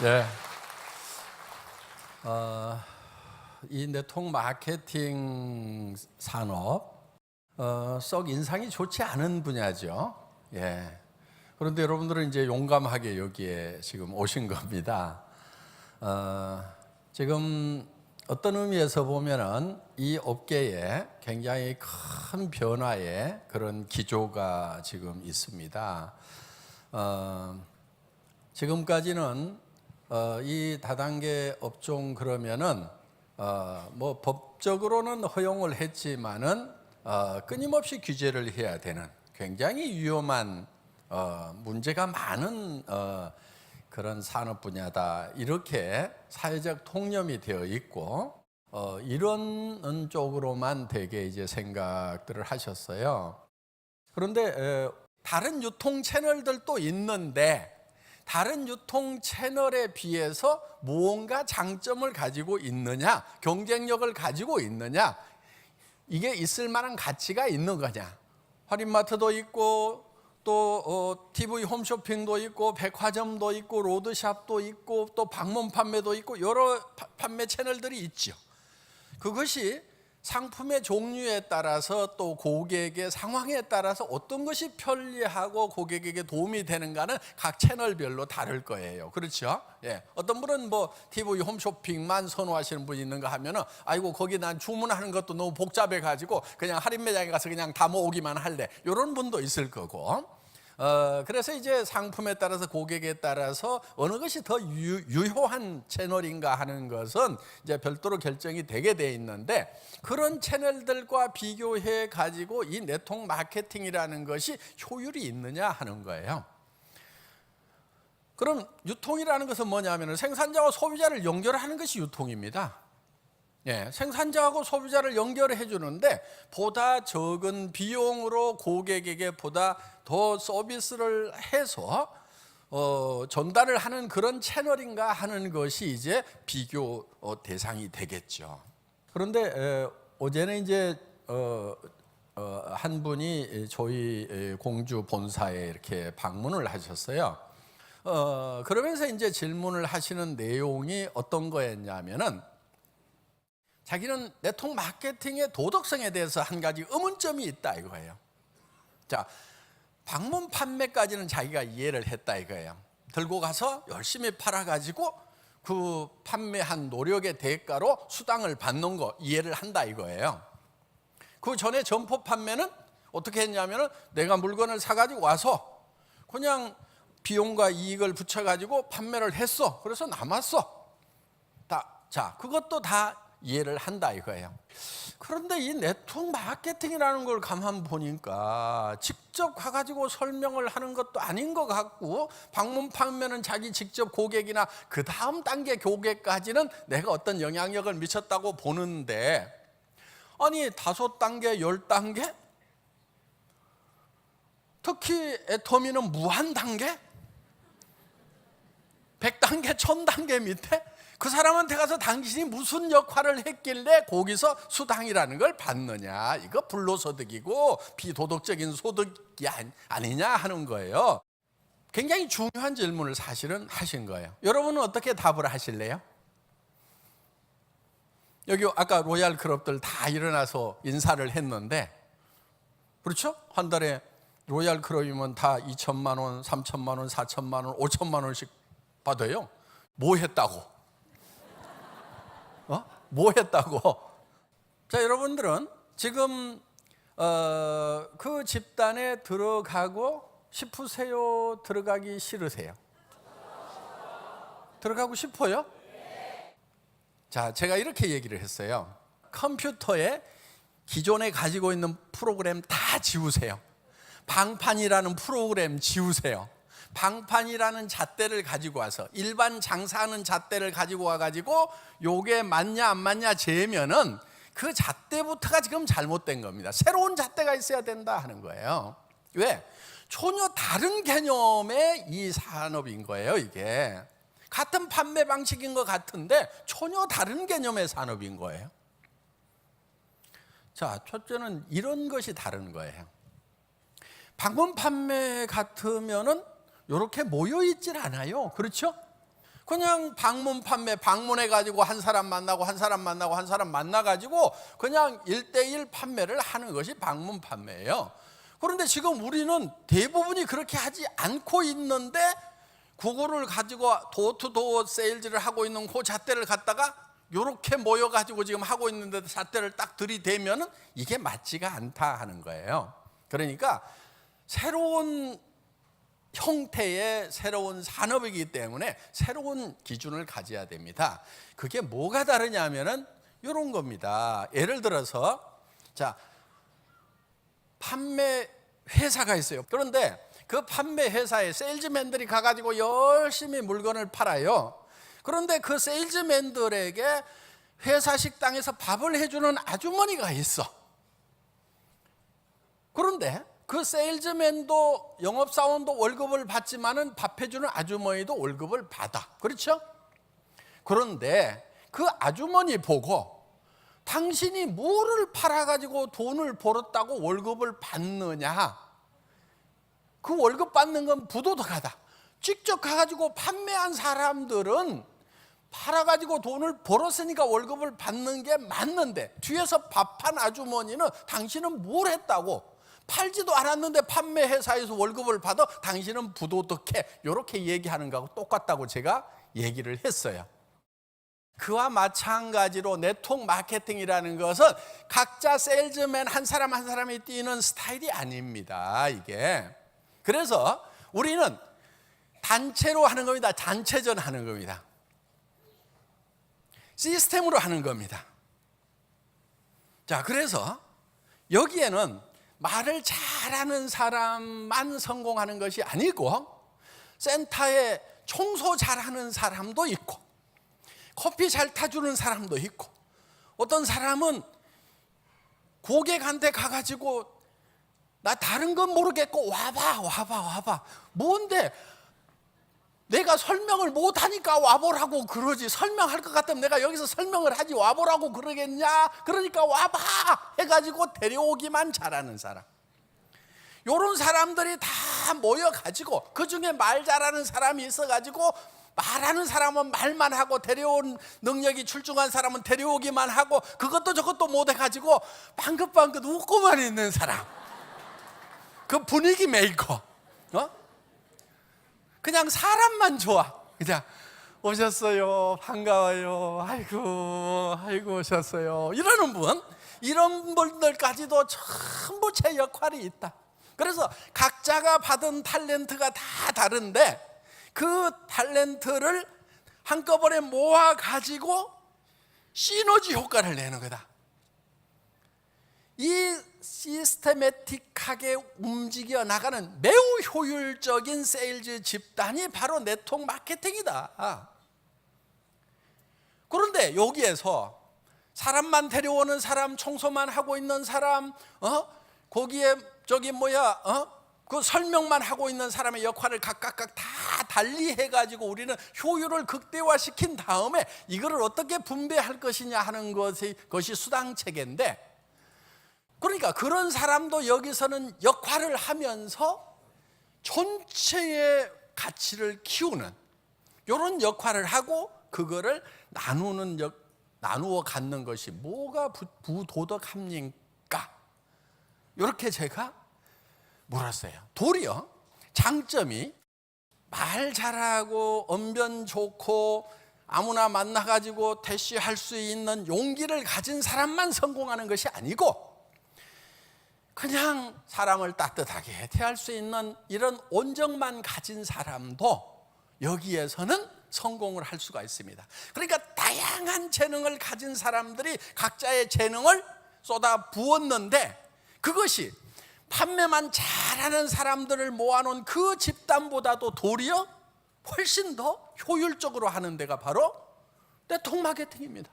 예. 이 네트워크 마케팅 산업 썩 인상이 좋지 않은 분야죠. 예. 그런데 여러분들은 이제 용감하게 여기에 지금 오신 겁니다. 지금 어떤 의미에서 보면은 이 업계에 굉장히 큰 변화의 그런 기조가 지금 있습니다. 지금까지는 이 다단계 업종 그러면은 뭐 법적으로는 허용을 했지만은 끊임없이 규제를 해야 되는 굉장히 위험한 문제가 많은 그런 산업 분야다, 이렇게 사회적 통념이 되어 있고 이런 쪽으로만 되게 이제 생각들을 하셨어요. 그런데 다른 유통 채널들도 있는데 다른 유통 채널에 비해서 무언가 장점을 가지고 있느냐, 경쟁력을 가지고 있느냐, 이게 있을 만한 가치가 있는 거냐. 할인마트도 있고 또 TV 홈쇼핑도 있고 백화점도 있고 로드샵도 있고 또 방문 판매도 있고 여러 판매 채널들이 있죠. 그것이 상품의 종류에 따라서 또 고객의 상황에 따라서 어떤 것이 편리하고 고객에게 도움이 되는가는 각 채널별로 다를 거예요. 그렇죠? 예. 어떤 분은 뭐 TV 홈쇼핑만 선호하시는 분이 있는가 하면은 아이고 거기 난 주문하는 것도 너무 복잡해 가지고 그냥 할인 매장에 가서 그냥 다 모으기만 할래, 이런 분도 있을 거고. 그래서 이제 상품에 따라서 고객에 따라서 어느 것이 더 유효한 채널인가 하는 것은 이제 별도로 결정이 되게 돼 있는데, 그런 채널들과 비교해 가지고 이 네트워크 마케팅이라는 것이 효율이 있느냐 하는 거예요. 그럼 유통이라는 것은 뭐냐면 생산자와 소비자를 연결하는 것이 유통입니다. 예, 생산자하고 소비자를 연결해 주는데 보다 적은 비용으로 고객에게 보다 더 서비스를 해서 전달을 하는 그런 채널인가 하는 것이 이제 비교 대상이 되겠죠. 그런데 어제는 이제 한 분이 저희 공주 본사에 이렇게 방문을 하셨어요. 그러면서 이제 질문을 하시는 내용이 어떤 거였냐면은, 자기는 네트워크 마케팅의 도덕성에 대해서 한 가지 의문점이 있다 이거예요. 자, 방문 판매까지는 자기가 이해를 했다 이거예요. 들고 가서 열심히 팔아가지고 그 판매한 노력의 대가로 수당을 받는 거 이해를 한다 이거예요. 그 전에 점포 판매는 어떻게 했냐면은 내가 물건을 사가지고 와서 그냥 비용과 이익을 붙여가지고 판매를 했어. 그래서 남았어. 자, 그것도 다 이해를 한다 이거예요. 그런데 이 네트워크 마케팅이라는 걸 가만 보니까 직접 가가지고 설명을 하는 것도 아닌 것 같고, 방문 판매는 자기 직접 고객이나 그 다음 단계 고객까지는 내가 어떤 영향력을 미쳤다고 보는데, 아니 5단계, 10단계? 특히 애터미는 무한단계? 100단계, 1000단계 밑에? 그 사람한테 가서 당신이 무슨 역할을 했길래 거기서 수당이라는 걸 받느냐, 이거 불로소득이고 비도덕적인 소득이 아니냐 하는 거예요. 굉장히 중요한 질문을 사실은 하신 거예요. 여러분은 어떻게 답을 하실래요? 여기 아까 로얄 클럽들 다 일어나서 인사를 했는데, 그렇죠? 한 달에 로얄 클럽이면 다 2천만 원, 3천만 원, 4천만 원, 5천만 원씩 받아요. 뭐 했다고? 뭐 했다고? 자, 여러분들은 지금 그 집단에 들어가고 싶으세요? 들어가기 싫으세요? 들어가고 싶어요? 자, 제가 이렇게 얘기를 했어요. 컴퓨터에 기존에 가지고 있는 프로그램 다 지우세요. 방판이라는 프로그램 지우세요. 방판이라는 잣대를 가지고 와서, 일반 장사하는 잣대를 가지고 와가지고 요게 맞냐 안 맞냐 재면은 그 잣대부터가 지금 잘못된 겁니다. 새로운 잣대가 있어야 된다 하는 거예요. 왜? 전혀 다른 개념의 이 산업인 거예요. 이게 같은 판매 방식인 것 같은데 전혀 다른 개념의 산업인 거예요. 자, 첫째는 이런 것이 다른 거예요. 방문 판매 같으면은 이렇게 모여 있질 않아요. 그렇죠? 그냥 방문 판매, 방문해가지고 한 사람 만나고 한 사람 만나고 한 사람 만나가지고 그냥 1대1 판매를 하는 것이 방문 판매예요. 그런데 지금 우리는 대부분이 그렇게 하지 않고 있는데 그거를 가지고 도어투도어 세일즈를 하고 있는 그 잣대를 갖다가 이렇게 모여가지고 지금 하고 있는데 잣대를 딱 들이대면 이게 맞지가 않다 하는 거예요. 그러니까 새로운 형태의 새로운 산업이기 때문에 새로운 기준을 가져야 됩니다. 그게 뭐가 다르냐면은 이런 겁니다. 예를 들어서 자, 판매 회사가 있어요. 그런데 그 판매 회사에 세일즈맨들이 가가지고 열심히 물건을 팔아요. 그런데 그 세일즈맨들에게 회사 식당에서 밥을 해주는 아주머니가 있어. 그런데 그 세일즈맨도 영업사원도 월급을 받지만은 밥 해주는 아주머니도 월급을 받아. 그렇죠? 그런데 그 아주머니 보고 당신이 뭐를 팔아가지고 돈을 벌었다고 월급을 받느냐? 그 월급 받는 건 부도덕하다. 직접 가가지고 판매한 사람들은 팔아가지고 돈을 벌었으니까 월급을 받는 게 맞는데 뒤에서 밥한 아주머니는 당신은 뭘 했다고 팔지도 않았는데 판매 회사에서 월급을 받아 당신은 부도덕해. 이렇게 얘기하는 거하고 똑같다고 제가 얘기를 했어요. 그와 마찬가지로 네트워크 마케팅이라는 것은 각자 세일즈맨 한 사람 한 사람이 뛰는 스타일이 아닙니다. 이게. 그래서 우리는 단체로 하는 겁니다. 단체전 하는 겁니다. 시스템으로 하는 겁니다. 자, 그래서 여기에는 말을 잘하는 사람만 성공하는 것이 아니고 센터에 청소 잘하는 사람도 있고 커피 잘 타주는 사람도 있고 어떤 사람은 고객한테 가가지고 나 다른 건 모르겠고 와봐 뭔데 내가 설명을 못하니까 와보라고 그러지 설명할 것 같으면 내가 여기서 설명을 하지 와보라고 그러겠냐. 그러니까 와봐 해가지고 데려오기만 잘하는 사람, 이런 사람들이 다 모여가지고 그중에 말 잘하는 사람이 있어가지고 말하는 사람은 말만 하고 데려온 능력이 출중한 사람은 데려오기만 하고 그것도 저것도 못해가지고 방긋방긋 웃고만 있는 사람, 그 분위기 메이커, 그냥 사람만 좋아. 그냥 오셨어요, 반가워요, 아이고 오셨어요 이러는 분, 이런 분들까지도 전부 제 역할이 있다. 그래서 각자가 받은 탤런트가 다 다른데 그 탤런트를 한꺼번에 모아가지고 시너지 효과를 내는 거다. 이 시스테매틱하게 움직여 나가는 매우 효율적인 세일즈 집단이 바로 네트워크 마케팅이다. 그런데 여기에서 사람만 데려오는 사람, 청소만 하고 있는 사람, 거기에 그 설명만 하고 있는 사람의 역할을 각각 다 달리 해가지고 우리는 효율을 극대화시킨 다음에 이거를 어떻게 분배할 것이냐 하는 것이 수당 체계인데, 그러니까 그런 사람도 여기서는 역할을 하면서 전체의 가치를 키우는 이런 역할을 하고 그거를 나누어 갖는 것이 뭐가 부도덕합니까? 이렇게 제가 물었어요. 도리어 장점이 말 잘하고 언변 좋고 아무나 만나가지고 대시할 수 있는 용기를 가진 사람만 성공하는 것이 아니고 그냥 사람을 따뜻하게 대할 수 있는 이런 온정만 가진 사람도 여기에서는 성공을 할 수가 있습니다. 그러니까 다양한 재능을 가진 사람들이 각자의 재능을 쏟아 부었는데 그것이 판매만 잘하는 사람들을 모아놓은 그 집단보다도 도리어 훨씬 더 효율적으로 하는 데가 바로 네트워크 마케팅입니다.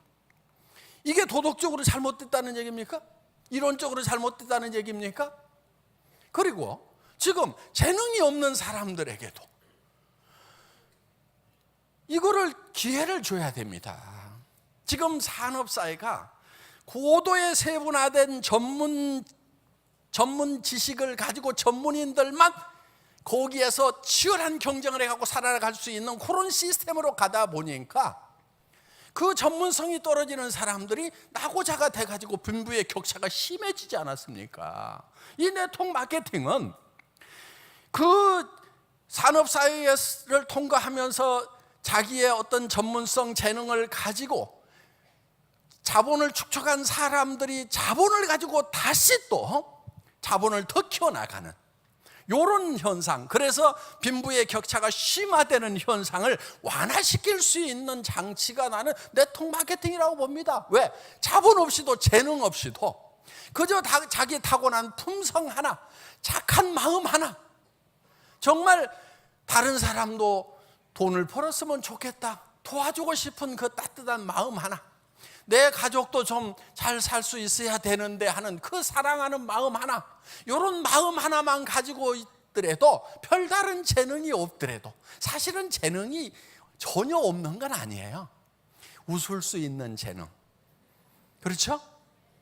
이게 도덕적으로 잘못됐다는 얘기입니까? 이론적으로 잘못됐다는 얘기입니까? 그리고 지금 재능이 없는 사람들에게도 이거를 기회를 줘야 됩니다. 지금 산업사회가 고도의 세분화된 전문 지식을 가지고 전문인들만 거기에서 치열한 경쟁을 해갖고 살아갈 수 있는 그런 시스템으로 가다 보니까 그 전문성이 떨어지는 사람들이 나고자가 돼가지고 빈부의 격차가 심해지지 않았습니까? 이 네트워크 마케팅은 그 산업사회를 통과하면서 자기의 어떤 전문성, 재능을 가지고 자본을 축적한 사람들이 자본을 가지고 다시 또 자본을 더 키워나가는 이런 현상, 그래서 빈부의 격차가 심화되는 현상을 완화시킬 수 있는 장치가 나는 네트워크 마케팅이라고 봅니다. 왜? 자본 없이도 재능 없이도 그저 자기 타고난 품성 하나, 착한 마음 하나, 정말 다른 사람도 돈을 벌었으면 좋겠다, 도와주고 싶은 그 따뜻한 마음 하나, 내 가족도 좀 잘 살 수 있어야 되는데 하는 그 사랑하는 마음 하나, 이런 마음 하나만 가지고 있더라도 별다른 재능이 없더라도 사실은 재능이 전혀 없는 건 아니에요. 웃을 수 있는 재능, 그렇죠?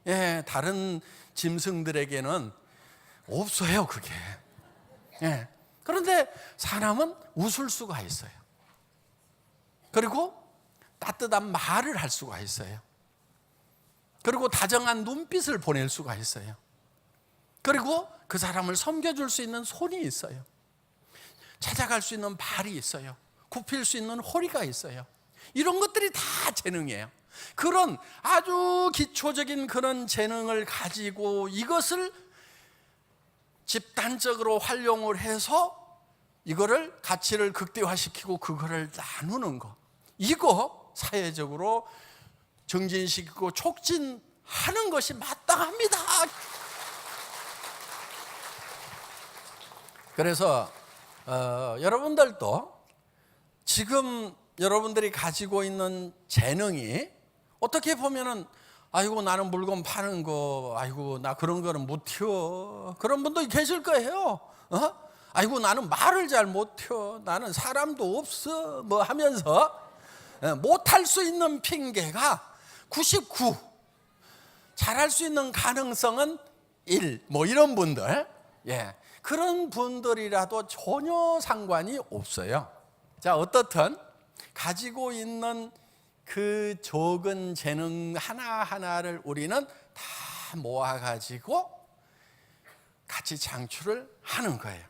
예, 다른 짐승들에게는 없어요, 그게. 예. 그런데 사람은 웃을 수가 있어요. 그리고 따뜻한 말을 할 수가 있어요. 그리고 다정한 눈빛을 보낼 수가 있어요. 그리고 그 사람을 섬겨줄 수 있는 손이 있어요. 찾아갈 수 있는 발이 있어요. 굽힐 수 있는 허리가 있어요. 이런 것들이 다 재능이에요. 그런 아주 기초적인 그런 재능을 가지고 이것을 집단적으로 활용을 해서 이거를 가치를 극대화시키고 그거를 나누는 거, 이거 사회적으로 정진시키고 촉진하는 것이 마땅합니다. 그래서 여러분들도 지금 여러분들이 가지고 있는 재능이 어떻게 보면은 아이고 나는 물건 파는 거, 아이고 나 그런 거는 못해요, 그런 분도 계실 거예요. 아이고 나는 말을 잘 못해요, 나는 사람도 없어, 뭐 하면서 못할 수 있는 핑계가 99, 잘할 수 있는 가능성은 1, 뭐 이런 분들, 예, 그런 분들이라도 전혀 상관이 없어요. 자, 어떻든 가지고 있는 그 적은 재능 하나하나를 우리는 다 모아가지고 같이 창출을 하는 거예요.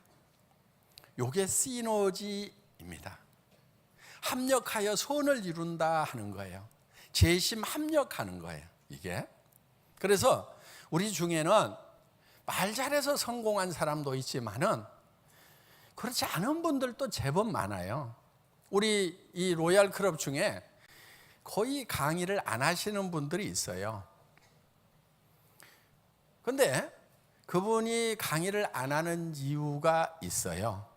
이게 시너지입니다. 합력하여 선을 이룬다 하는 거예요. 재심 합력하는 거예요, 이게. 그래서 우리 중에는 말 잘해서 성공한 사람도 있지만은 그렇지 않은 분들도 제법 많아요. 우리 이 로얄 클럽 중에 거의 강의를 안 하시는 분들이 있어요. 근데 그분이 강의를 안 하는 이유가 있어요.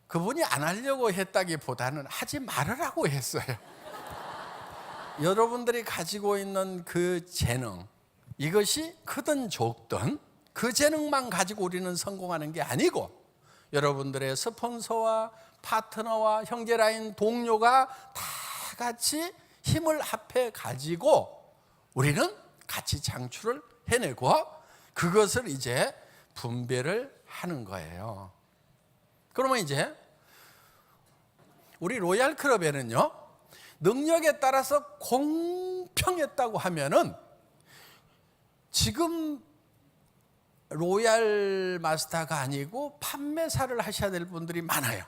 그분이 안 하려고 했다기보다는 하지 말으라고 했어요. 여러분들이 가지고 있는 그 재능, 이것이 크든 적든 그 재능만 가지고 우리는 성공하는 게 아니고 여러분들의 스폰서와 파트너와 형제라인 동료가 다 같이 힘을 합해 가지고 우리는 같이 창출을 해내고 그것을 이제 분배를 하는 거예요. 그러면 이제 우리 로얄 클럽에는요, 능력에 따라서 공평했다고 하면은 지금 로얄 마스터가 아니고 판매사를 하셔야 될 분들이 많아요.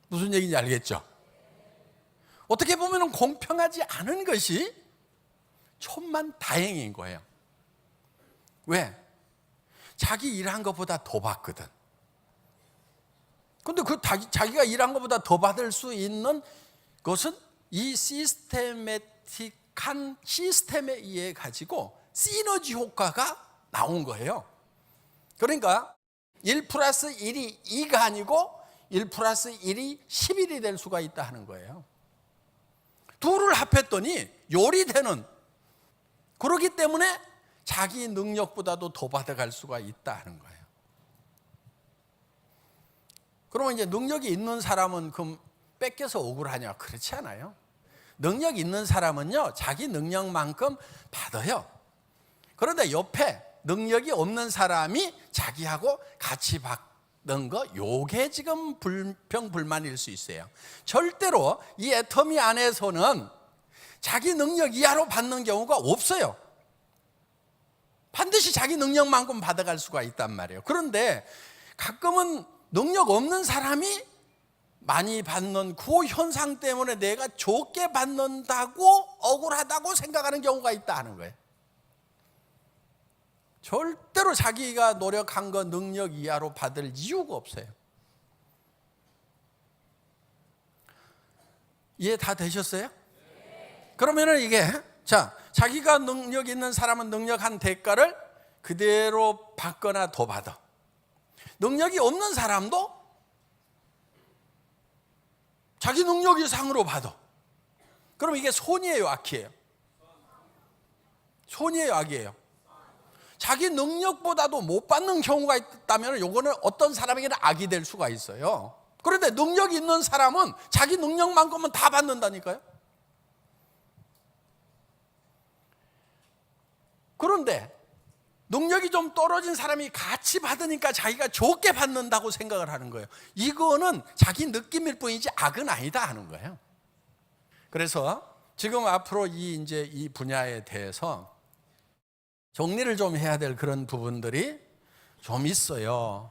무슨 얘기인지 알겠죠? 어떻게 보면 공평하지 않은 것이 천만 다행인 거예요. 왜? 자기 일한 것보다 더 받거든. 근데 그 자기가 일한 것보다 더 받을 수 있는 것은 이 시스테매틱한 시스템에 의해 가지고 시너지 효과가 나온 거예요. 그러니까 1 플러스 1이 2가 아니고 1 플러스 1이 11이 될 수가 있다 하는 거예요. 둘을 합했더니 열이 되는, 그렇기 때문에 자기 능력보다도 더 받아갈 수가 있다 하는 거예요. 그러면 이제 능력이 있는 사람은 그럼 뺏겨서 억울하냐? 그렇지 않아요. 능력 있는 사람은요, 자기 능력만큼 받아요. 그런데 옆에 능력이 없는 사람이 자기하고 같이 받는 거, 요게 지금 불평불만일 수 있어요. 절대로 이 애터미 안에서는 자기 능력 이하로 받는 경우가 없어요. 반드시 자기 능력만큼 받아갈 수가 있단 말이에요. 그런데 가끔은 능력 없는 사람이 많이 받는 그 현상 때문에 내가 좋게 받는다고 억울하다고 생각하는 경우가 있다 하는 거예요. 절대로 자기가 노력한 거 능력 이하로 받을 이유가 없어요. 이해 다 되셨어요? 그러면은 이게 자기가 능력 있는 사람은 능력한 대가를 그대로 받거나 더 받아. 능력이 없는 사람도 자기 능력 이상으로 받아. 그럼 이게 선이에요, 악이에요? 선이에요, 악이에요? 자기 능력보다도 못 받는 경우가 있다면 이거는 어떤 사람에게는 악이 될 수가 있어요. 그런데 능력이 있는 사람은 자기 능력만큼은 다 받는다니까요. 그런데 능력이 좀 떨어진 사람이 같이 받으니까 자기가 좋게 받는다고 생각을 하는 거예요. 이거는 자기 느낌일 뿐이지 악은 아니다 하는 거예요. 그래서 지금 앞으로 이 분야에 대해서 정리를 좀 해야 될 그런 부분들이 좀 있어요.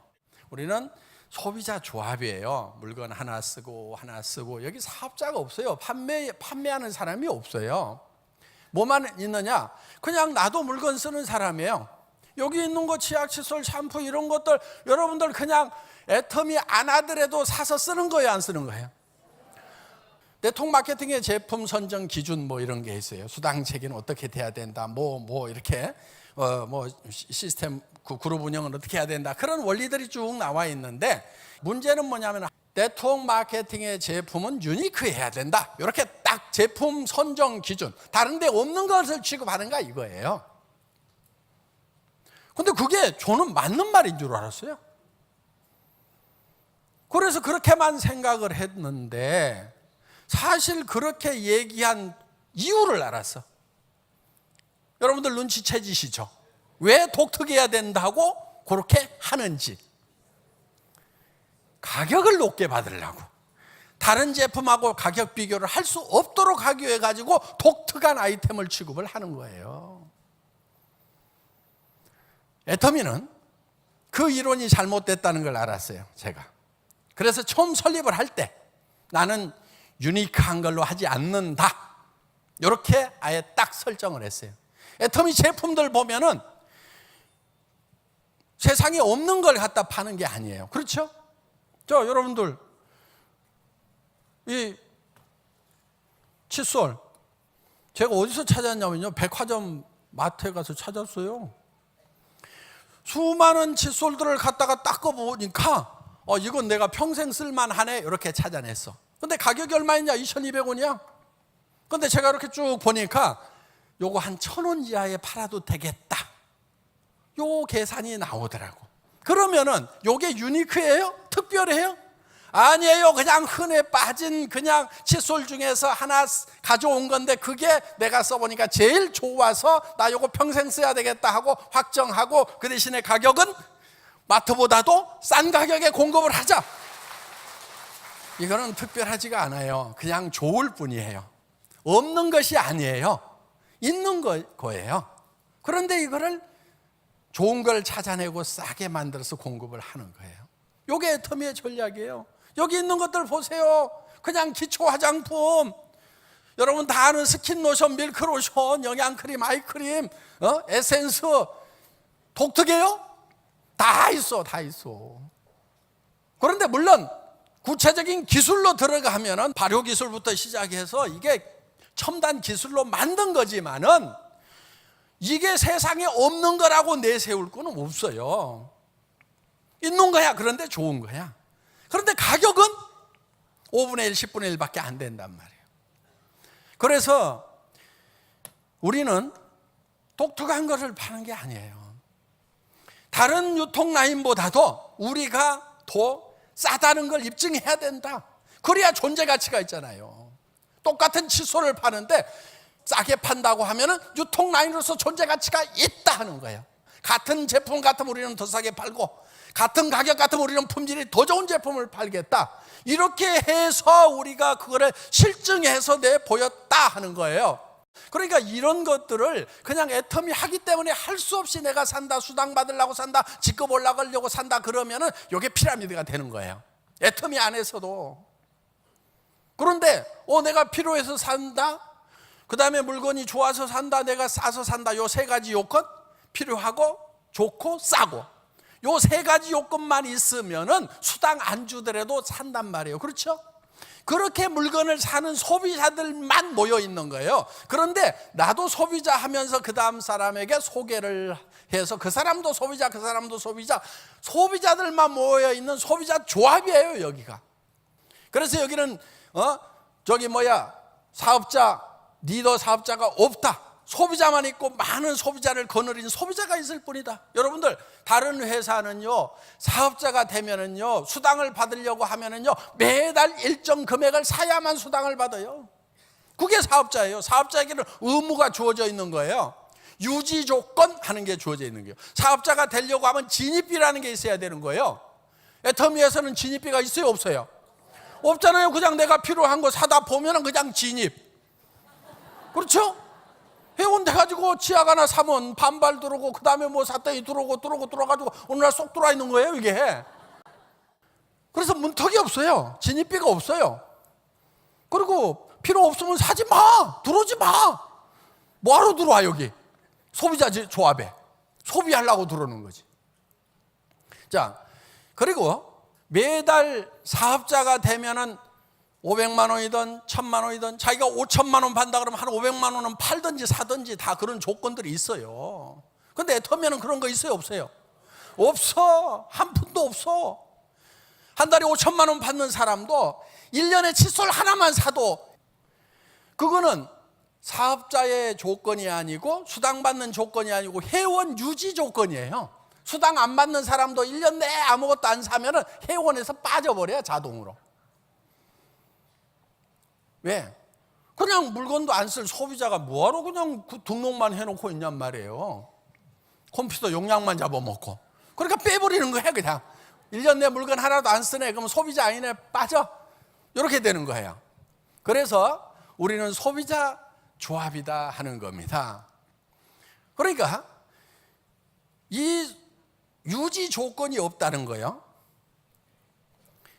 우리는 소비자 조합이에요. 물건 하나 쓰고 여기 사업자가 없어요. 판매하는 사람이 없어요. 뭐만 있느냐? 그냥 나도 물건 쓰는 사람이에요. 여기 있는 거 치약, 칫솔, 샴푸 이런 것들 여러분들 그냥 애터미 안 하더라도 사서 쓰는 거예요, 안 쓰는 거예요? 네트워크 마케팅의 제품 선정 기준 뭐 이런 게 있어요. 수당 체계는 어떻게 돼야 된다. 이렇게 시스템 그룹 운영은 어떻게 해야 된다. 그런 원리들이 쭉 나와 있는데 문제는 뭐냐면 네트워크 마케팅의 제품은 유니크해야 된다. 이렇게 딱 제품 선정 기준. 다른 데 없는 것을 취급하는가 이거예요. 근데 그게 저는 맞는 말인 줄 알았어요. 그래서 그렇게만 생각을 했는데 사실 그렇게 얘기한 이유를 알았어. 여러분들 눈치채지시죠? 왜 독특해야 된다고 그렇게 하는지. 가격을 높게 받으려고. 다른 제품하고 가격 비교를 할 수 없도록 하기 위해 가지고 독특한 아이템을 취급을 하는 거예요. 애터미는 그 이론이 잘못됐다는 걸 알았어요, 제가. 그래서 처음 설립을 할 때 나는 유니크한 걸로 하지 않는다. 이렇게 아예 딱 설정을 했어요. 애터미 제품들 보면은 세상에 없는 걸 갖다 파는 게 아니에요. 그렇죠? 여러분들 이 칫솔 제가 어디서 찾았냐면요, 백화점 마트에 가서 찾았어요. 수많은 칫솔들을 갖다가 닦아보니까 이건 내가 평생 쓸만하네 이렇게 찾아냈어. 근데 가격이 얼마였냐? 2,200원이야. 근데 제가 이렇게 쭉 보니까 요거 한 1,000원 이하에 팔아도 되겠다. 요 계산이 나오더라고. 그러면은 요게 유니크해요? 특별해요? 아니에요. 그냥 흔해 빠진 그냥 칫솔 중에서 하나 가져온 건데 그게 내가 써보니까 제일 좋아서 나 요거 평생 써야 되겠다 하고 확정하고 그 대신에 가격은 마트보다도 싼 가격에 공급을 하자. 이거는 특별하지가 않아요. 그냥 좋을 뿐이에요. 없는 것이 아니에요. 있는 거예요. 그런데 이거를 좋은 걸 찾아내고 싸게 만들어서 공급을 하는 거예요. 이게 애터미의 전략이에요. 여기 있는 것들 보세요. 그냥 기초 화장품, 여러분 다 아는 스킨로션, 밀크로션, 영양크림, 아이크림, 에센스, 독특해요? 다 있어. 그런데 물론 구체적인 기술로 들어가면은 발효 기술부터 시작해서 이게 첨단 기술로 만든 거지만은 이게 세상에 없는 거라고 내세울 거는 없어요. 있는 거야. 그런데 좋은 거야. 그런데 가격은 5분의 1, 10분의 1밖에 안 된단 말이에요. 그래서 우리는 독특한 것을 파는 게 아니에요. 다른 유통 라인보다도 우리가 더 싸다는 걸 입증해야 된다. 그래야 존재 가치가 있잖아요. 똑같은 칫솔을 파는데 싸게 판다고 하면은 유통 라인으로서 존재 가치가 있다 하는 거예요. 같은 제품 같으면 우리는 더 싸게 팔고 같은 가격 같으면 우리는 품질이 더 좋은 제품을 팔겠다. 이렇게 해서 우리가 그거를 실증해서 내보였다 하는 거예요. 그러니까 이런 것들을 그냥 애터미 하기 때문에 할 수 없이 내가 산다, 수당 받으려고 산다, 직급 올라가려고 산다 그러면은 이게 피라미드가 되는 거예요. 애터미 안에서도. 그런데 내가 필요해서 산다, 그 다음에 물건이 좋아서 산다, 내가 싸서 산다, 요 세 가지 요건, 필요하고 좋고 싸고, 요 세 가지 요건만 있으면은 수당 안 주더라도 산단 말이에요. 그렇죠? 그렇게 물건을 사는 소비자들만 모여 있는 거예요. 그런데 나도 소비자 하면서 그 다음 사람에게 소개를 해서 그 사람도 소비자, 그 사람도 소비자, 소비자들만 모여 있는 소비자 조합이에요, 여기가. 그래서 여기는 사업자, 리더 사업자가 없다. 소비자만 있고 많은 소비자를 거느린 소비자가 있을 뿐이다. 여러분들, 다른 회사는요, 사업자가 되면은요, 수당을 받으려고 하면은요, 매달 일정 금액을 사야만 수당을 받아요. 그게 사업자예요. 사업자에게는 의무가 주어져 있는 거예요. 유지 조건 하는 게 주어져 있는 거예요. 사업자가 되려고 하면 진입비라는 게 있어야 되는 거예요. 애터미에서는 진입비가 있어요, 없어요? 없잖아요. 그냥 내가 필요한 거 사다 보면은 그냥 진입. 그렇죠? 회원 돼가지고 치약 하나 사면 반발 들어오고 그 다음에 뭐 샀더니 들어가지고 오늘날 쏙 들어와 있는 거예요, 이게. 그래서 문턱이 없어요. 진입비가 없어요. 그리고 필요 없으면 사지 마, 들어오지 마. 뭐하러 들어와 여기? 소비자 조합에 소비하려고 들어오는 거지. 자, 그리고 매달 사업자가 되면은 500만 원이든 1000만 원이든 자기가 5천만 원 판다 그러면 한 500만 원은 팔든지 사든지 다 그런 조건들이 있어요. 근데 애터미는 그런 거 있어요, 없어요? 없어. 한 푼도 없어. 한 달에 5천만 원 받는 사람도 1년에 칫솔 하나만 사도 그거는 사업자의 조건이 아니고 수당 받는 조건이 아니고 회원 유지 조건이에요. 수당 안 받는 사람도 1년 내에 아무것도 안 사면은 회원에서 빠져버려요, 자동으로. 왜? 그냥 물건도 안 쓸 소비자가 뭐하러 그냥 등록만 해놓고 있냔 말이에요. 컴퓨터 용량만 잡아먹고. 그러니까 빼버리는 거야, 그냥. 1년 내 물건 하나도 안 쓰네. 그러면 소비자 아니네, 빠져. 이렇게 되는 거예요. 그래서 우리는 소비자 조합이다 하는 겁니다. 그러니까 이 유지 조건이 없다는 거예요.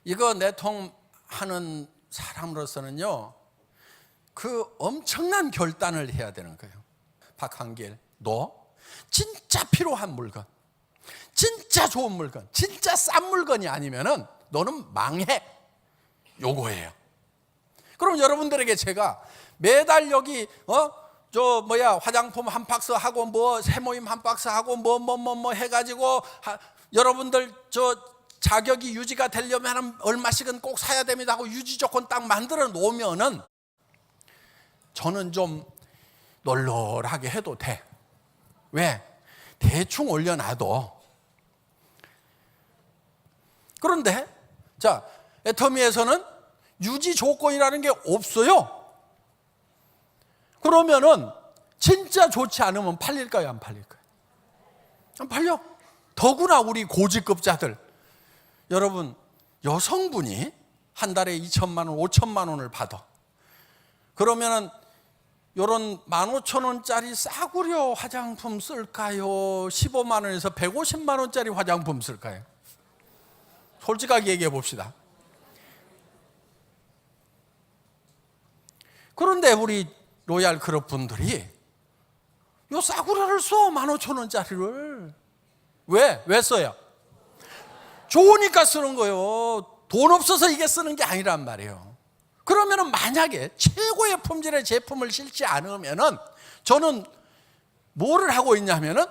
이거 내통하는 사람으로서는요, 그 엄청난 결단을 해야 되는 거예요. 박한길, 너 진짜 필요한 물건, 진짜 좋은 물건, 진짜 싼 물건이 아니면은 너는 망해. 요거예요. 그럼 여러분들에게 제가 매달 여기 화장품 한 박스 하고 뭐 세모임 한 박스 하고 뭐 해가지고 여러분들 자격이 유지가 되려면 얼마씩은 꼭 사야 됩니다 하고 유지 조건 딱 만들어 놓으면은 저는 좀 널널하게 해도 돼. 왜? 대충 올려놔도. 그런데 자, 애터미에서는 유지 조건이라는 게 없어요. 그러면은 진짜 좋지 않으면 팔릴까요, 안 팔릴까요? 안 팔려. 더구나 우리 고직급자들, 여러분, 여성분이 한 달에 2천만 원, 5천만 원을 받아. 그러면은 요런 15,000원짜리 싸구려 화장품 쓸까요? 15만 원에서 150만 원짜리 화장품 쓸까요? 솔직하게 얘기해 봅시다. 그런데 우리 로얄 클럽 분들이 요 싸구려를 써, 15,000원짜리를. 왜 써요? 좋으니까 쓰는 거예요. 돈 없어서 이게 쓰는 게 아니란 말이에요. 그러면은 만약에 최고의 품질의 제품을 실지 않으면은 저는 뭐를 하고 있냐면은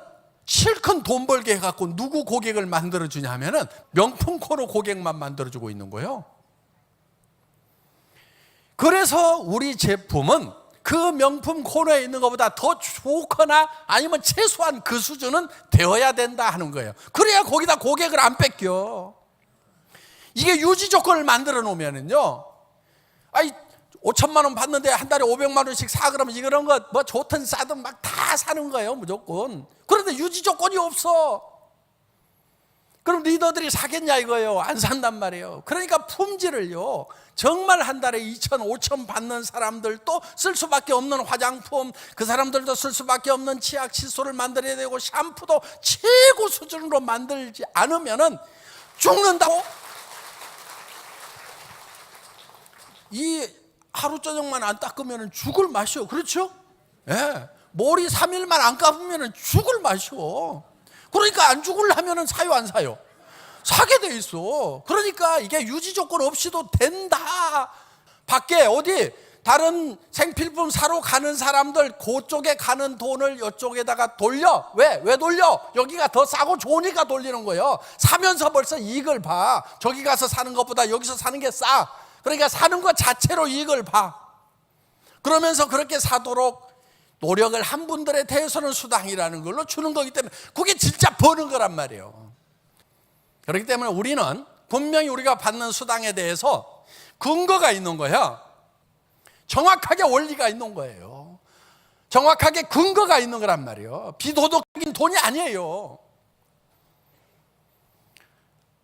실컷 돈 벌게 해갖고 누구 고객을 만들어주냐면은 명품 코너 고객만 만들어주고 있는 거예요. 그래서 우리 제품은 그 명품 코너에 있는 것보다 더 좋거나 아니면 최소한 그 수준은 되어야 된다 하는 거예요. 그래야 거기다 고객을 안 뺏겨. 이게 유지 조건을 만들어 놓으면은요, 5천만 원 받는데 한 달에 500만 원씩 사 그러면 이런 거 뭐 좋든 싸든 막 다 사는 거예요, 무조건. 그런데 그런데 유지 조건이 없어. 그럼 리더들이 사겠냐 이거예요? 안 산단 말이에요. 그러니까 품질을요, 정말 한 달에 2천, 5천 받는 사람들도 쓸 수밖에 없는 화장품, 그 사람들도 쓸 수밖에 없는 치약, 칫솔을 만들어야 되고 샴푸도 최고 수준으로 만들지 않으면은 죽는다고? 이 하루 저녁만 안 닦으면 죽을 맛이요. 그렇죠? 예. 머리 3일만 안 감으면 죽을 맛이요. 그러니까 안 죽으려면 사요, 안 사요? 사게 돼 있어. 그러니까 이게 유지 조건 없이도 된다. 밖에 어디 다른 생필품 사러 가는 사람들 그쪽에 가는 돈을 이쪽에다가 돌려. 왜 돌려? 여기가 더 싸고 좋으니까 돌리는 거예요. 사면서 벌써 이익을 봐. 저기 가서 사는 것보다 여기서 사는 게 싸. 그러니까 사는 것 자체로 이익을 봐. 그러면서 그렇게 사도록 노력을 한 분들에 대해서는 수당이라는 걸로 주는 거기 때문에 그게 진짜 버는 거란 말이에요. 그렇기 때문에 우리는 분명히 우리가 받는 수당에 대해서 근거가 있는 거야. 정확하게 원리가 있는 거예요. 정확하게 근거가 있는 거란 말이에요. 비도덕적인 돈이 아니에요.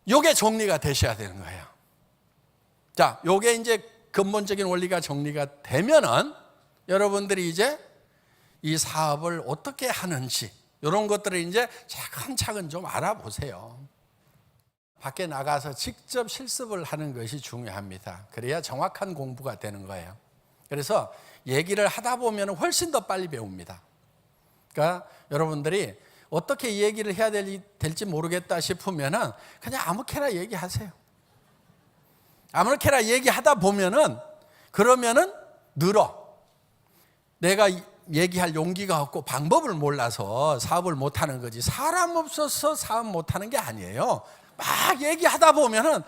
요게 정리가 되셔야 되는 거예요. 자, 요게 이제 근본적인 원리가 정리가 되면은 여러분들이 이제 이 사업을 어떻게 하는지 이런 것들을 이제 차근차근 좀 알아보세요. 밖에 나가서 직접 실습을 하는 것이 중요합니다. 그래야 정확한 공부가 되는 거예요. 그래서 얘기를 하다 보면 훨씬 더 빨리 배웁니다. 그러니까 여러분들이 어떻게 얘기를 해야 될지 모르겠다 싶으면은 그냥 아무렇게나 얘기하세요. 아무렇게나 얘기하다 보면은 그러면은 늘어. 내가 얘기할 용기가 없고 방법을 몰라서 사업을 못하는 거지, 사람 없어서 사업 못하는 게 아니에요. 막 얘기하다 보면은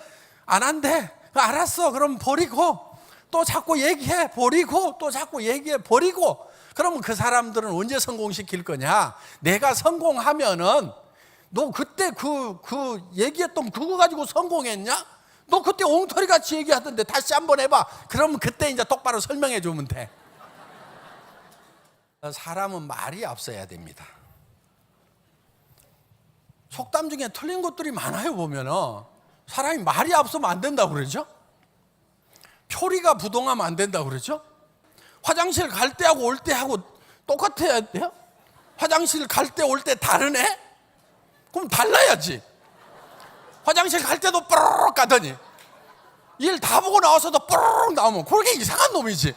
안 한대. 알았어. 그럼 버리고 또 자꾸 얘기해 버리고 또 자꾸 얘기해 버리고. 그러면 그 사람들은 언제 성공시킬 거냐? 내가 성공하면은 너 그때 그 얘기했던 그거 가지고 성공했냐? 너 그때 엉터리 같이 얘기하던데 다시 한번 해봐. 그러면 그때 이제 똑바로 설명해 주면 돼. 사람은 말이 앞서야 됩니다. 속담 중에 틀린 것들이 많아요. 보면은 사람이 말이 앞서면 안 된다고 그러죠. 표리가 부동하면 안 된다고 그러죠. 화장실 갈 때하고 올 때하고 똑같아야 돼요. 화장실 갈 때 올 때 다르네? 그럼 달라야지. 화장실 갈 때도 뽀록 가더니 일 다 보고 나와서도 뽀록 나오면 그렇게 이상한 놈이지.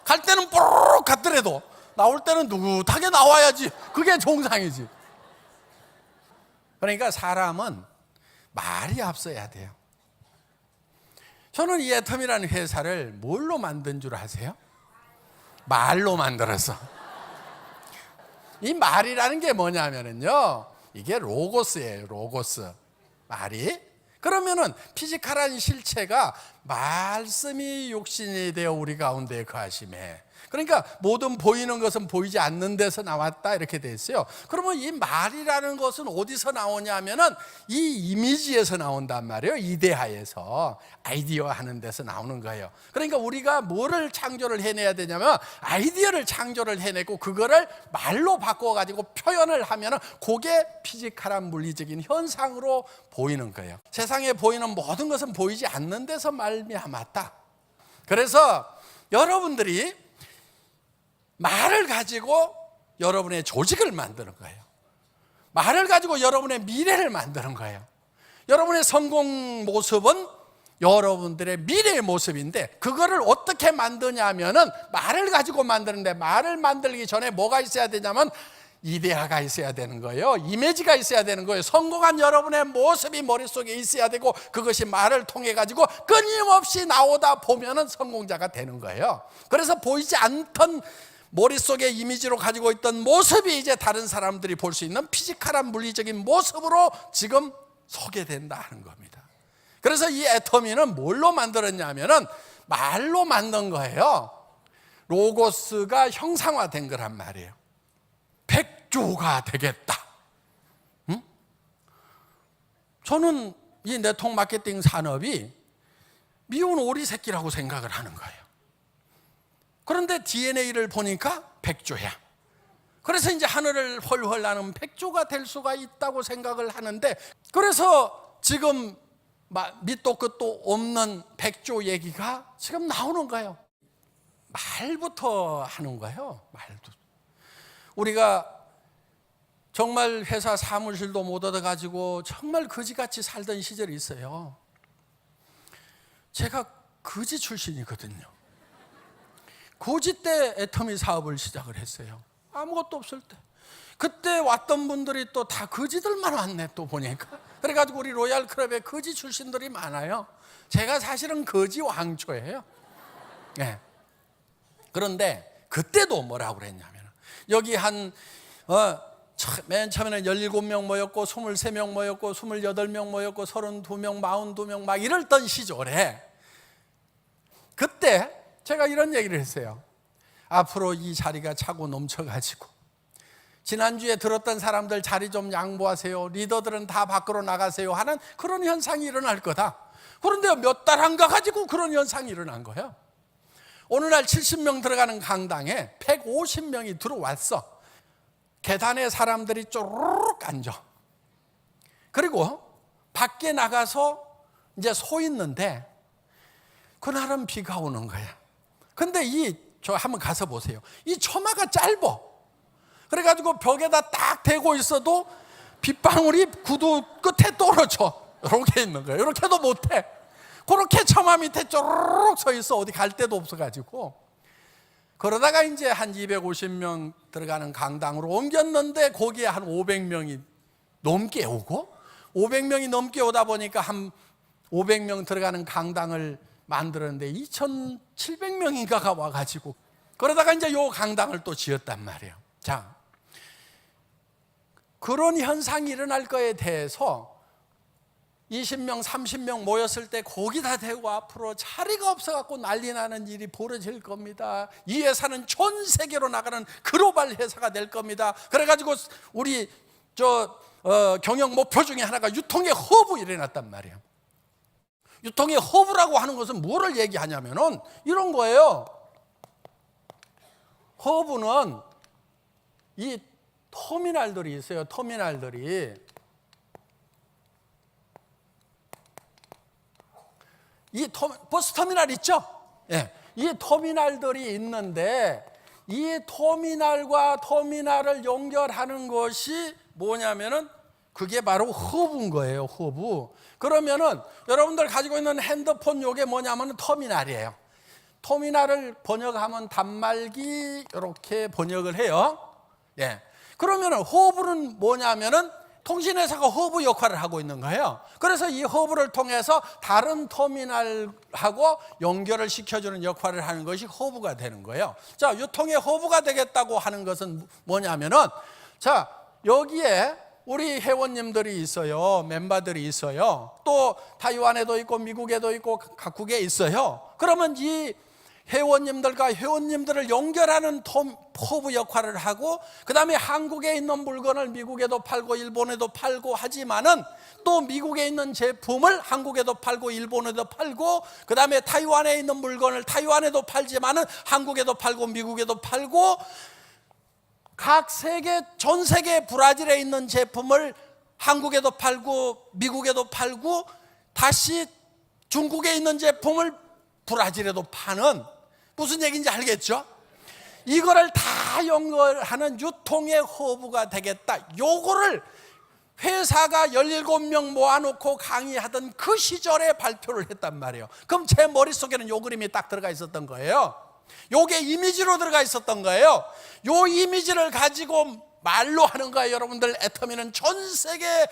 갈 때는 뽀록 갔더라도 나올 때는 누긋하게 나와야지. 그게 정상이지. 그러니까 사람은 말이 앞서야 돼요. 저는 이 애텀이라는 회사를 뭘로 만든 줄 아세요? 말로 만들었어. 이 말이라는 게 뭐냐면요, 이게 로고스예요. 로고스. 말이. 그러면은 피지컬한 실체가 말씀이 육신이 되어 우리 가운데 거하심에. 그러니까 모든 보이는 것은 보이지 않는 데서 나왔다 이렇게 돼 있어요. 그러면 이 말이라는 것은 어디서 나오냐면은 이 이미지에서 나온단 말이에요. 이데아에서 아이디어 하는 데서 나오는 거예요. 그러니까 우리가 뭐를 창조를 해내야 되냐면 아이디어를 창조를 해내고 그거를 말로 바꿔가지고 표현을 하면은 그게 피지컬한 물리적인 현상으로 보이는 거예요. 세상에 보이는 모든 것은 보이지 않는 데서 말미암았다. 그래서 여러분들이 말을 가지고 여러분의 조직을 만드는 거예요. 말을 가지고 여러분의 미래를 만드는 거예요. 여러분의 성공 모습은 여러분들의 미래의 모습인데 그거를 어떻게 만드냐 하면은 말을 가지고 만드는데, 말을 만들기 전에 뭐가 있어야 되냐면 이데아가 있어야 되는 거예요. 이미지가 있어야 되는 거예요. 성공한 여러분의 모습이 머릿속에 있어야 되고 그것이 말을 통해 가지고 끊임없이 나오다 보면은 성공자가 되는 거예요. 그래서 보이지 않던 머릿속에 이미지로 가지고 있던 모습이 이제 다른 사람들이 볼 수 있는 피지컬한 물리적인 모습으로 지금 소개된다는 겁니다. 그래서 이 애터미는 뭘로 만들었냐면은 말로 만든 거예요. 로고스가 형상화된 거란 말이에요. 백조가 되겠다. 응? 저는 이 네트워크 마케팅 산업이 미운 오리 새끼라고 생각을 하는 거예요. 그런데 DNA를 보니까 백조야. 그래서 이제 하늘을 훨훨 나는 백조가 될 수가 있다고 생각을 하는데, 그래서 지금 밑도 끝도 없는 백조 얘기가 지금 나오는 거예요. 말부터 하는 거예요. 말도. 우리가 정말 회사 사무실도 못 얻어가지고 정말 거지같이 살던 시절이 있어요. 제가 거지 출신이거든요. 고지 때 애터미 사업을 시작을 했어요. 아무것도 없을 때. 그때 왔던 분들이 또 다 거지들만 왔네, 또 보니까. 그래가지고 우리 로얄 클럽에 거지 출신들이 많아요. 제가 사실은 거지 왕초예요. 네. 그런데 그때도 뭐라고 그랬냐면, 여기 맨 처음에는 17명 모였고 23명 모였고 28명 모였고 32명, 42명 막 이랬던 시절에, 그때 제가 이런 얘기를 했어요. 앞으로 이 자리가 차고 넘쳐가지고 지난주에 들었던 사람들 자리 좀 양보하세요, 리더들은 다 밖으로 나가세요 하는 그런 현상이 일어날 거다. 그런데 몇 달 안 가가지고 그런 현상이 일어난 거예요. 오늘날 70명 들어가는 강당에 150명이 들어왔어. 계단에 사람들이 쪼르륵 앉아. 그리고 밖에 나가서 이제 서 있는데, 그날은 비가 오는 거야. 근데 저 한번 가서 보세요. 이 처마가 짧아. 그래가지고 벽에다 딱 대고 있어도 빗방울이 구두 끝에 떨어져. 이렇게 있는 거예요. 이렇게도 못해. 그렇게 처마 밑에 쪼르륵 서 있어. 어디 갈 데도 없어가지고. 그러다가 이제 한 250명 들어가는 강당으로 옮겼는데, 거기에 한 500명이 넘게 오고, 500명이 넘게 오다 보니까 한 500명 들어가는 강당을 만들었는데 2,700명인가가 와가지고, 그러다가 이제 요 강당을 또 지었단 말이에요. 자, 그런 현상이 일어날 거에 대해서 20명, 30명 모였을 때 거기다 대고 앞으로 자리가 없어갖고 난리 나는 일이 벌어질 겁니다. 이 회사는 전 세계로 나가는 글로벌 회사가 될 겁니다. 그래가지고 우리 경영 목표 중에 하나가 유통의 허브 일어났단 말이에요. 유통의 허브라고 하는 것은 뭐를 얘기하냐면은 이런 거예요. 허브는 이 터미널들이 있어요. 터미널들이. 버스 터미널 있죠? 예. 이 터미널들이 있는데, 이 터미널과 터미널을 연결하는 것이 뭐냐면은 그게 바로 허브인 거예요. 허브. 그러면은 여러분들 가지고 있는 핸드폰, 요게 뭐냐면 터미널이에요. 터미널을 번역하면 단말기, 이렇게 번역을 해요. 예. 그러면은 허브는 뭐냐면은 통신회사가 허브 역할을 하고 있는 거예요. 그래서 이 허브를 통해서 다른 터미널하고 연결을 시켜주는 역할을 하는 것이 허브가 되는 거예요. 자, 유통의 허브가 되겠다고 하는 것은 뭐냐면은, 자, 여기에 우리 회원님들이 있어요. 멤버들이 있어요. 또 타이완에도 있고 미국에도 있고 각국에 있어요. 그러면 이 회원님들과 회원님들을 연결하는 허브 역할을 하고, 그 다음에 한국에 있는 물건을 미국에도 팔고 일본에도 팔고 하지만은, 또 미국에 있는 제품을 한국에도 팔고 일본에도 팔고, 그 다음에 타이완에 있는 물건을 타이완에도 팔지만은 한국에도 팔고 미국에도 팔고, 전 세계 브라질에 있는 제품을 한국에도 팔고 미국에도 팔고, 다시 중국에 있는 제품을 브라질에도 파는, 무슨 얘기인지 알겠죠? 이거를 다 연결하는 유통의 허브가 되겠다. 요거를 회사가 17명 모아놓고 강의하던 그 시절에 발표를 했단 말이에요. 그럼 제 머릿속에는 요 그림이 딱 들어가 있었던 거예요. 요게 이미지로 들어가 있었던 거예요. 요 이미지를 가지고 말로 하는 거예요. 여러분들, 애터미는 전 세계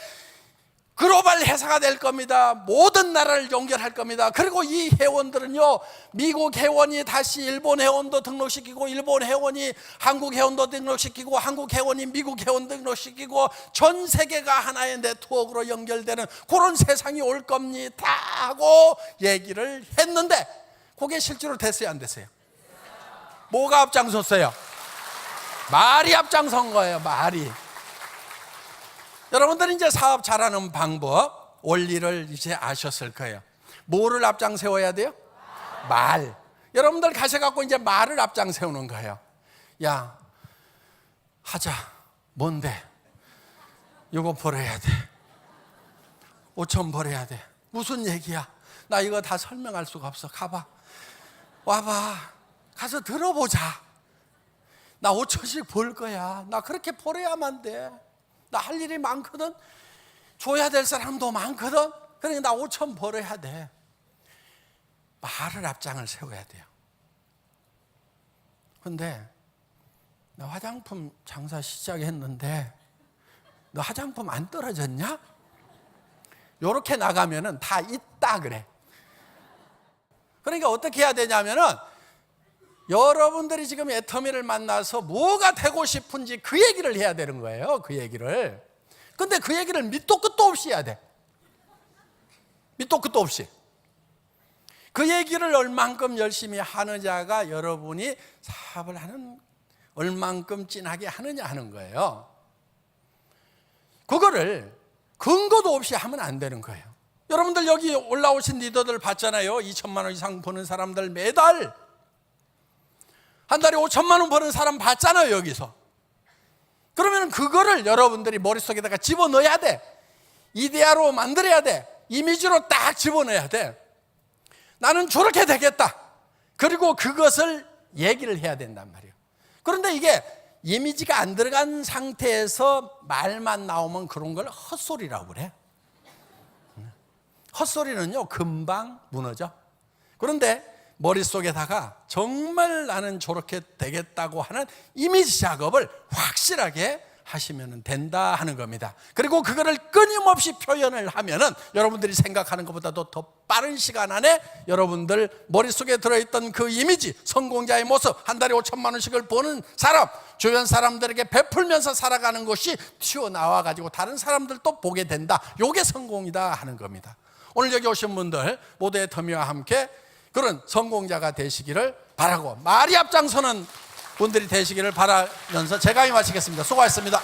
글로벌 회사가 될 겁니다. 모든 나라를 연결할 겁니다. 그리고 이 회원들은요, 미국 회원이 다시 일본 회원도 등록시키고, 일본 회원이 한국 회원도 등록시키고, 한국 회원이 미국 회원 등록시키고, 전 세계가 하나의 네트워크로 연결되는 그런 세상이 올 겁니다 하고 얘기를 했는데, 그게 실제로 됐어요, 안 됐어요? 뭐가 앞장섰어요? 말이 앞장선 거예요. 말이. 여러분들은 이제 사업 잘하는 방법, 원리를 이제 아셨을 거예요. 뭐를 앞장 세워야 돼요? 말. 여러분들 가셔갖고 이제 말을 앞장 세우는 거예요. 야, 하자. 뭔데? 이거 벌어야 돼. 5천 벌어야 돼. 무슨 얘기야? 나 이거 다 설명할 수가 없어. 가봐. 와봐. 가서 들어보자. 나 5천씩 벌 거야. 나 그렇게 벌어야만 돼. 나 할 일이 많거든. 줘야 될 사람도 많거든. 그러니까 나 5천 벌어야 돼. 말을 앞장을 세워야 돼요. 근데 나 화장품 장사 시작했는데 너 화장품 안 떨어졌냐? 요렇게 나가면은 다 있다 그래. 그러니까 어떻게 해야 되냐면은 여러분들이 지금 애터미를 만나서 뭐가 되고 싶은지 그 얘기를 해야 되는 거예요. 그 얘기를. 근데 그 얘기를 밑도 끝도 없이 해야 돼. 밑도 끝도 없이. 그 얘기를 얼만큼 열심히 하느냐가 여러분이 사업을 하는 얼만큼 진하게 하느냐 하는 거예요. 그거를 근거도 없이 하면 안 되는 거예요. 여러분들 여기 올라오신 리더들 봤잖아요. 2천만 원 이상 버는 사람들 매달 한 달에 5천만 원 버는 사람 봤잖아요. 여기서. 그러면 그거를 여러분들이 머릿속에다가 집어넣어야 돼. 이데아로 만들어야 돼. 이미지로 딱 집어넣어야 돼. 나는 저렇게 되겠다. 그리고 그것을 얘기를 해야 된단 말이에요. 그런데 이게 이미지가 안 들어간 상태에서 말만 나오면 그런 걸 헛소리라고 그래. 헛소리는요 금방 무너져. 그런데 머릿속에다가 정말 나는 저렇게 되겠다고 하는 이미지 작업을 확실하게 하시면 된다 하는 겁니다. 그리고 그거를 끊임없이 표현을 하면은 여러분들이 생각하는 것보다도 더 빠른 시간 안에 여러분들 머릿속에 들어있던 그 이미지, 성공자의 모습, 한 달에 5천만 원씩을 버는 사람, 주변 사람들에게 베풀면서 살아가는 것이 튀어나와 가지고 다른 사람들도 보게 된다. 이게 성공이다 하는 겁니다. 오늘 여기 오신 분들 모두 애터미와 함께 그런 성공자가 되시기를 바라고 말이 앞장서는 분들이 되시기를 바라면서 제 강의 마치겠습니다. 수고하셨습니다.